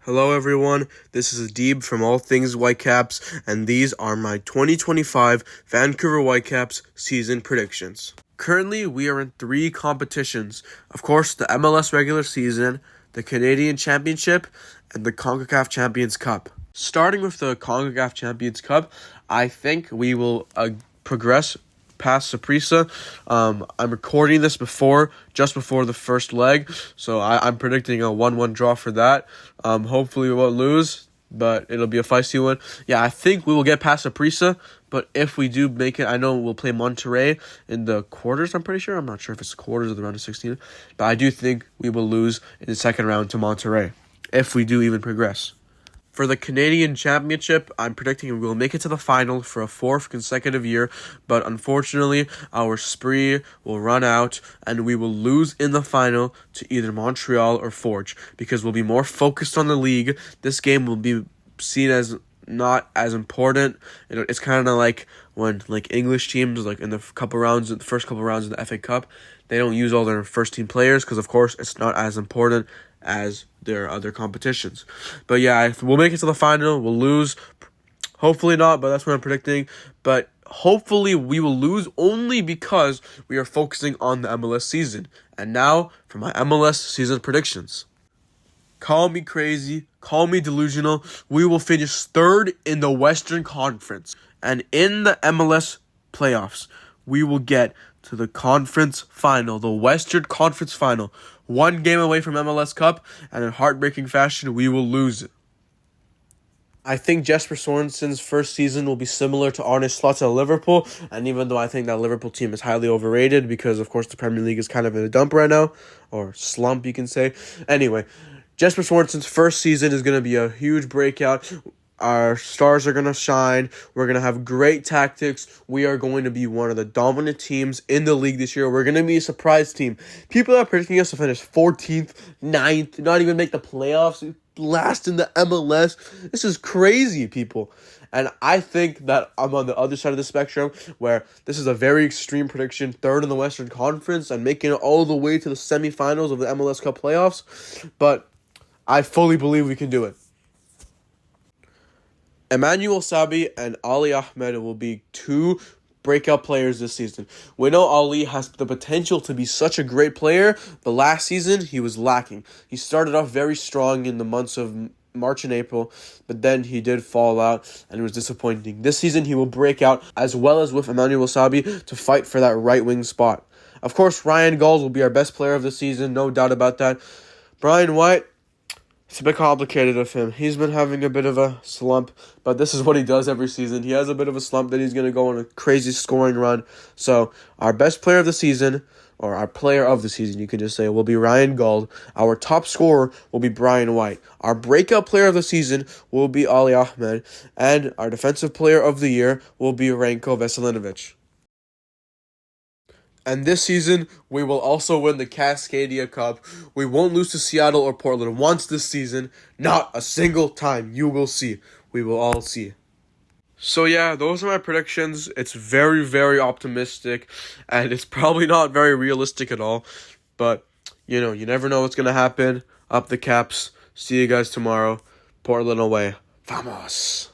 Hello everyone, this is Adib from All Things Whitecaps, and these are my 2025 Vancouver Whitecaps season predictions. Currently, we are in 3 competitions. Of course, the MLS regular season, the Canadian Championship, and the CONCACAF Champions Cup. Starting with the CONCACAF Champions Cup, I think we will progress past Saprissa. I'm recording this just before the first leg, so I'm predicting a 1-1 draw for that. Hopefully we won't lose, but it'll be a feisty one. Yeah, I think we will get past Saprissa, but if we do make it, I know we'll play Monterrey in the quarters, I'm pretty sure. I'm not sure if it's the quarters or the round of 16, but I do think we will lose in the second round to Monterrey, if we do even progress. For the Canadian Championship, I'm predicting we will make it to the final for a 4th consecutive year, but unfortunately, our spree will run out and we will lose in the final to either Montreal or Forge, because we'll be more focused on the league. This game will be seen as not as important. It's kind of like when English teams, in the first couple rounds of the FA Cup, they don't use all their first team players because, of course, it's not as important as their other competitions. But yeah, we'll make it to the final. We'll lose. Hopefully not, but that's what I'm predicting. But hopefully we will lose only because we are focusing on the MLS season. And now for my MLS season predictions. Call me crazy, call me delusional. We will finish 3rd in the Western Conference. And in the MLS playoffs, we will get to the conference final, the Western Conference final. 1 game away from MLS Cup, and in heartbreaking fashion, we will lose it. I think Jesper Sorensen's first season will be similar to Arne Slot's at Liverpool, and even though I think that Liverpool team is highly overrated because, of course, the Premier League is kind of in a dump right now, or slump, you can say. Anyway, Jesper Sorensen's first season is going to be a huge breakout. Our stars are going to shine. We're going to have great tactics. We are going to be one of the dominant teams in the league this year. We're going to be a surprise team. People are predicting us to finish 14th, 9th, not even make the playoffs, last in the MLS. This is crazy, people. And I think that I'm on the other side of the spectrum, where this is a very extreme prediction, 3rd in the Western Conference and making it all the way to the semifinals of the MLS Cup playoffs. But I fully believe we can do it. Emmanuel Sabi and Ali Ahmed will be 2 breakout players this season. We know Ali has the potential to be such a great player, but last season he was lacking. He started off very strong in the months of March and April, but then he did fall out and it was disappointing. This season he will break out, as well as with Emmanuel Sabi, to fight for that right wing spot. Of course, Ryan Gaul will be our best player of the season, no doubt about that. Brian White, it's a bit complicated with him. He's been having a bit of a slump, but this is what he does every season. He has a bit of a slump, then he's going to go on a crazy scoring run. So our best player of the season, or our player of the season, you could just say, will be Ryan Gauld. Our top scorer will be Brian White. Our breakout player of the season will be Ali Ahmed. And our defensive player of the year will be Ranko Veselinovic. And this season, we will also win the Cascadia Cup. We won't lose to Seattle or Portland once this season. Not a single time. You will see. We will all see. So yeah, those are my predictions. It's very, very optimistic. And it's probably not very realistic at all. But, you never know what's going to happen. Up the Caps. See you guys tomorrow. Portland away. Vamos.